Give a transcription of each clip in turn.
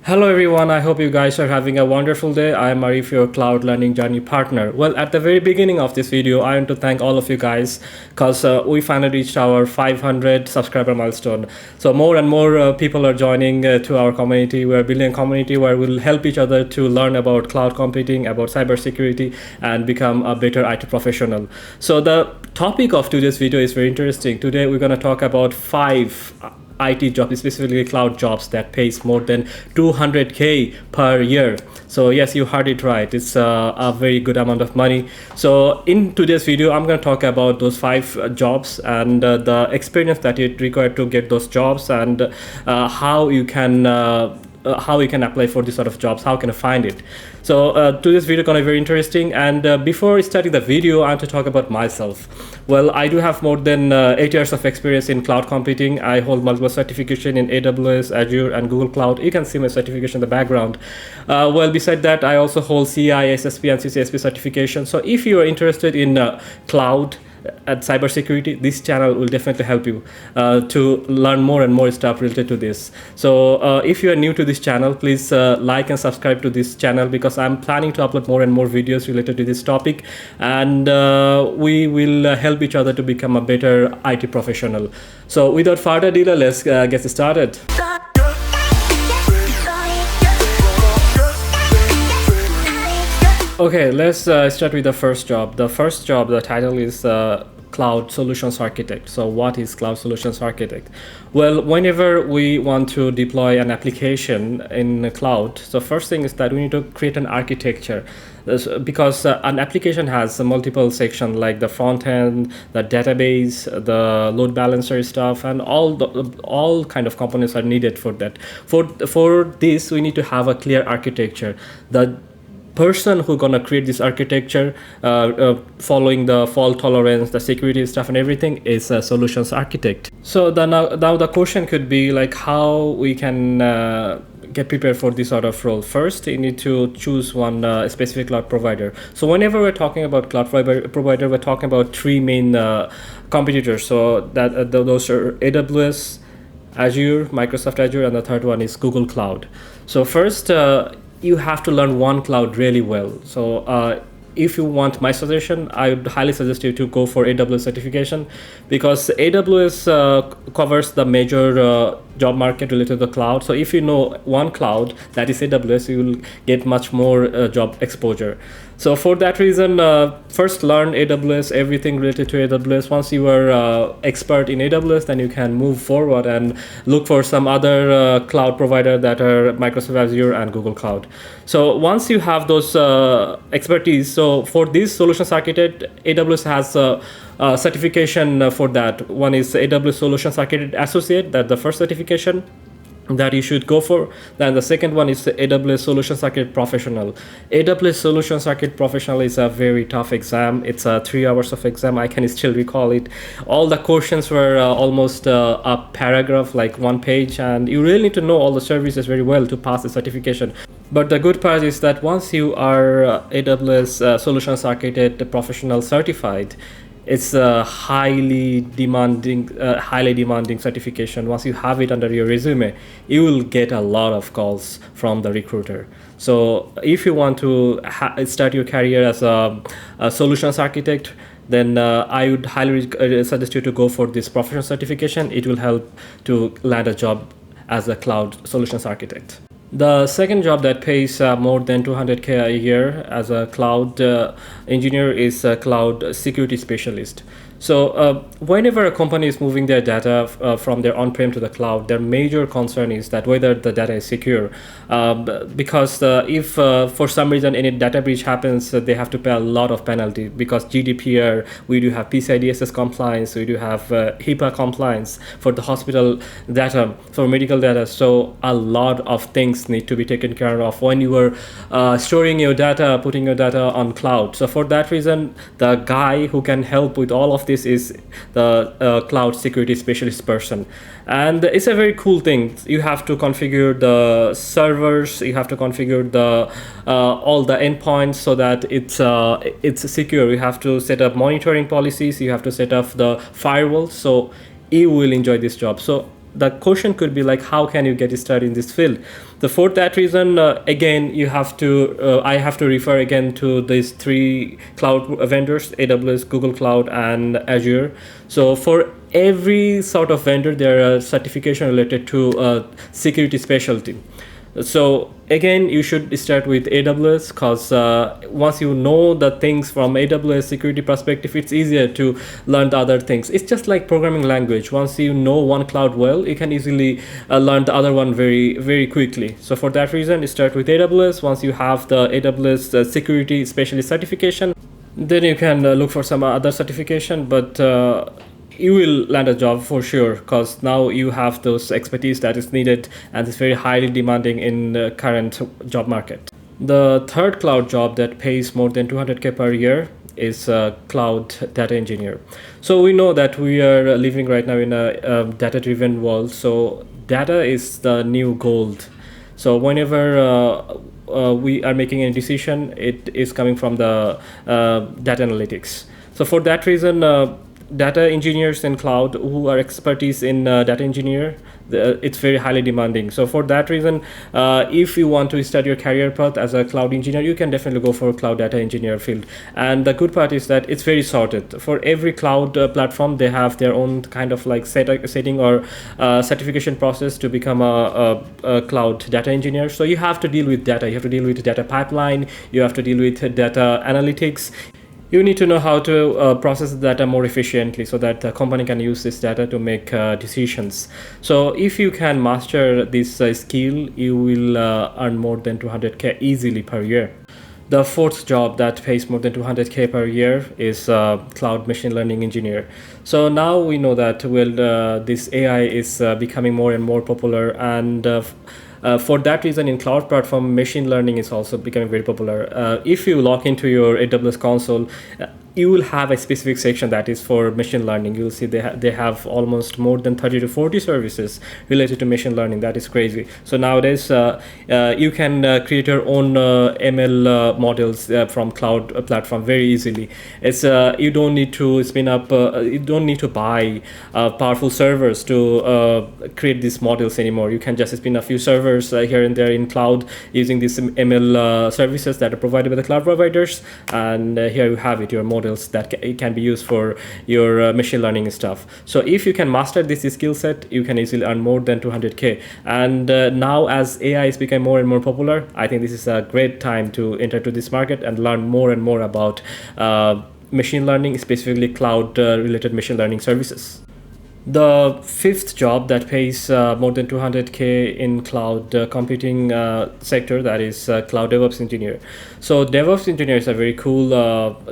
Hello everyone, I hope you guys are having a wonderful day. I am Arif, your cloud learning journey partner. Well, at the very beginning of this video, I want to thank all of you guys because we finally reached our 500 subscriber milestone. So more and more people are joining to our community. We are building a community where we'll help each other to learn about cloud computing, about cybersecurity, and become a better IT professional. So the topic of today's video is very interesting. Today we're going to talk about 5 IT jobs, specifically cloud jobs that pays more than 200K per year. So yes, you heard it right. It's a very good amount of money. So in today's video, I'm going to talk about those 5 jobs and the experience that it required to get those jobs and how you can apply for this sort of jobs, how can I find it. So today's video gonna be very interesting, and before starting the video I want to talk about myself. Well, I do have more than 8 years of experience in cloud computing. I hold multiple certification in AWS, Azure, and Google Cloud. You can see my certification in the background. Well, beside that, I also hold CI, SSP, and CCSP certification. So if you are interested in cloud at cybersecurity, this channel will definitely help you to learn more and more stuff related to this. So if you are new to this channel, please like and subscribe to this channel, because I'm planning to upload more and more videos related to this topic, and we will help each other to become a better IT professional. So without further delay, let's get started. Okay, let's start with the first job. The first job, the title is Cloud Solutions Architect. So what is Cloud Solutions Architect? Well, whenever we want to deploy an application in the cloud, so first thing is that we need to create an architecture, because an application has multiple sections like the front end, the database, the load balancer stuff, and all kind of components are needed for that. For this, we need to have a clear architecture. The person who gonna create this architecture following the fault tolerance, the security stuff and everything, is a solutions architect. So now the question could be like how we can get prepared for this sort of role. First, you need to choose one specific cloud provider. So whenever we're talking about cloud provider, we're talking about 3 main competitors. So that those are AWS, Azure, Microsoft Azure, and the third one is Google Cloud. So first, you have to learn one cloud really well. So if you want my suggestion, I would highly suggest you to go for AWS certification, because AWS covers the major job market related to the cloud. So if you know one cloud, that is AWS, you will get much more job exposure. So for that reason, first learn AWS, everything related to AWS. Once you are expert in AWS, then you can move forward and look for some other cloud provider that are Microsoft Azure and Google Cloud. So once you have those expertise, so for this solutions architect, AWS has a certification for that. One is AWS Solutions Architect Associate, that's the first certification that you should go for. Then the second one is the AWS Solutions Architect Professional. AWS Solutions Architect Professional is a very tough exam. It's 3 hours of exam. I can still recall it. All the questions were almost a paragraph, like 1 page, and you really need to know all the services very well to pass the certification. But the good part is that once you are AWS Solutions Architect Professional certified, it's a highly demanding certification. Once you have it under your resume, you will get a lot of calls from the recruiter. So if you want to start your career as a solutions architect, then I would highly suggest you to go for this professional certification. It will help to land a job as a cloud solutions architect. The second job that pays more than 200K a year as a cloud engineer is a cloud security specialist. So whenever a company is moving their data from their on-prem to the cloud, their major concern is that whether the data is secure. Because if for some reason any data breach happens, they have to pay a lot of penalty, because GDPR, we do have PCI DSS compliance, we do have HIPAA compliance for the hospital data, for medical data. So a lot of things need to be taken care of when you are storing your data, putting your data on cloud. So for that reason, the guy who can help with all of this is the cloud security specialist person. And it's a very cool thing. You have to configure the servers, you have to configure the all the endpoints so that it's secure. You have to set up monitoring policies, you have to set up the firewall. So you will enjoy this job. So the question could be like, how can you get started in this field? So for that reason, again, you have to I have to refer again to these three cloud vendors: AWS, Google Cloud, and Azure. So for every sort of vendor, there are certification related to security specialty. So again, you should start with AWS, because once you know the things from AWS security perspective, it's easier to learn the other things. It's just like programming language. Once you know one cloud well, you can easily learn the other one very, very quickly. So for that reason, start with AWS. Once you have the AWS security specialist certification, then you can look for some other certification, but you will land a job for sure, because now you have those expertise that is needed and is very highly demanding in the current job market. The third cloud job that pays more than 200K per year is cloud data engineer. So we know that we are living right now in a data driven world. So data is the new gold. So whenever we are making a decision, it is coming from the data analytics. So for that reason, data engineers in cloud who are expertise in data engineer, it's very highly demanding. So for that reason, if you want to start your career path as a cloud engineer, you can definitely go for cloud data engineer field. And the good part is that it's very sorted. For every cloud platform, they have their own kind of like setting or certification process to become a cloud data engineer. So you have to deal with data, you have to deal with data pipeline, you have to deal with data analytics. You need to know how to process the data more efficiently, so that the company can use this data to make decisions. So if you can master this skill, you will earn more than 200K easily per year. The fourth job that pays more than 200K per year is cloud machine learning engineer. So now we know that this AI is becoming more and more popular, and for that reason, in cloud platform, machine learning is also becoming very popular. If you log into your AWS console, you will have a specific section that is for machine learning. You'll see they have almost more than 30 to 40 services related to machine learning. That is crazy. So nowadays, you can create your own ML models from cloud platform very easily. It's you don't need to spin up, you don't need to buy powerful servers to create these models anymore. You can just spin a few servers here and there in cloud using these ML services that are provided by the cloud providers, and here you have it, your models that can be used for your machine learning stuff. So if you can master this skill set, you can easily earn more than 200K. And now as AI is becoming more and more popular, I think this is a great time to enter to this market and learn more and more about machine learning, specifically cloud related machine learning services. The fifth job that pays more than 200K in cloud computing sector, that is cloud DevOps engineer. So DevOps engineer is a very cool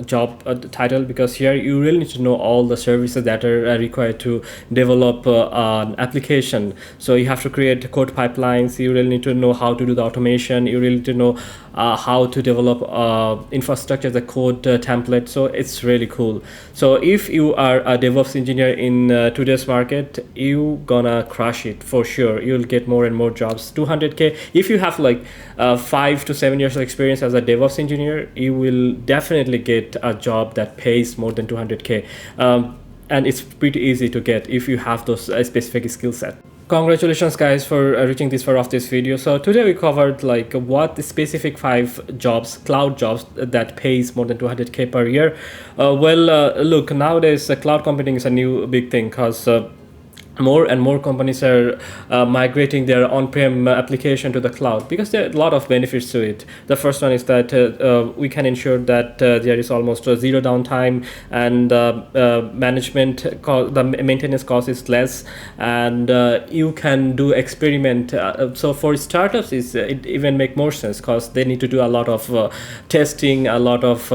job title, because here you really need to know all the services that are required to develop an application. So you have to create code pipelines, you really need to know how to do the automation, you really need to know how to develop infrastructure as a code template. So it's really cool. So if you are a DevOps engineer in today's market, you gonna crush it for sure. You'll get more and more jobs. 200K, if you have like 5 to 7 years of experience as a DevOps engineer, you will definitely get a job that pays more than 200K, and it's pretty easy to get if you have those specific skill set. Congratulations guys for reaching this far of this video. So today we covered like what the specific 5 jobs, cloud jobs that pays more than 200K per year. Look, nowadays cloud computing is a new big thing, because more and more companies are migrating their on-prem application to the cloud, because there are a lot of benefits to it. The first one is that we can ensure that there is almost zero downtime, and the maintenance cost is less, and you can do experiment. So for startups, it even make more sense, because they need to do a lot of testing, a lot of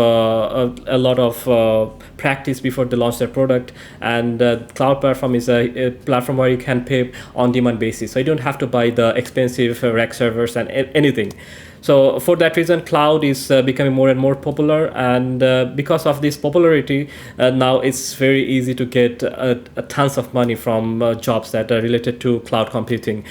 practice before they launch their product. And cloud platform is a platform where you can pay on demand basis, so you don't have to buy the expensive rack servers and anything. So for that reason, cloud is becoming more and more popular, and because of this popularity, now it's very easy to get tons of money from jobs that are related to cloud computing.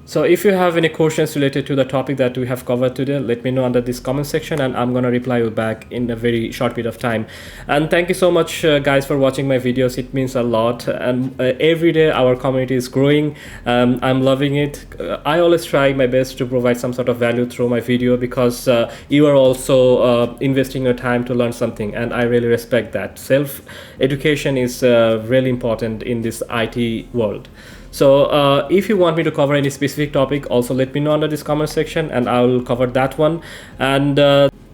So if you have any questions related to the topic that we have covered today, let me know under this comment section, and I'm gonna reply you back in a very short period of time. And thank you so much, guys, for watching my videos. It means a lot, and every day our community is growing. I'm loving it. I always try my best to provide some sort of value through my video, because you are also investing your time to learn something, and I really respect that. Self education is really important in this IT world. So if you want me to cover any specific topic, also let me know under this comment section, and I will cover that one. And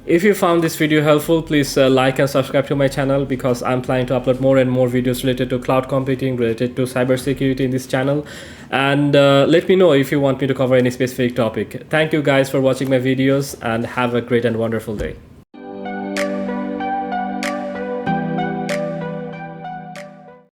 if you found this video helpful, please like and subscribe to my channel, because I'm planning to upload more and more videos related to cloud computing, related to cybersecurity in this channel. And let me know if you want me to cover any specific topic. Thank you guys for watching my videos, and have a great and wonderful day.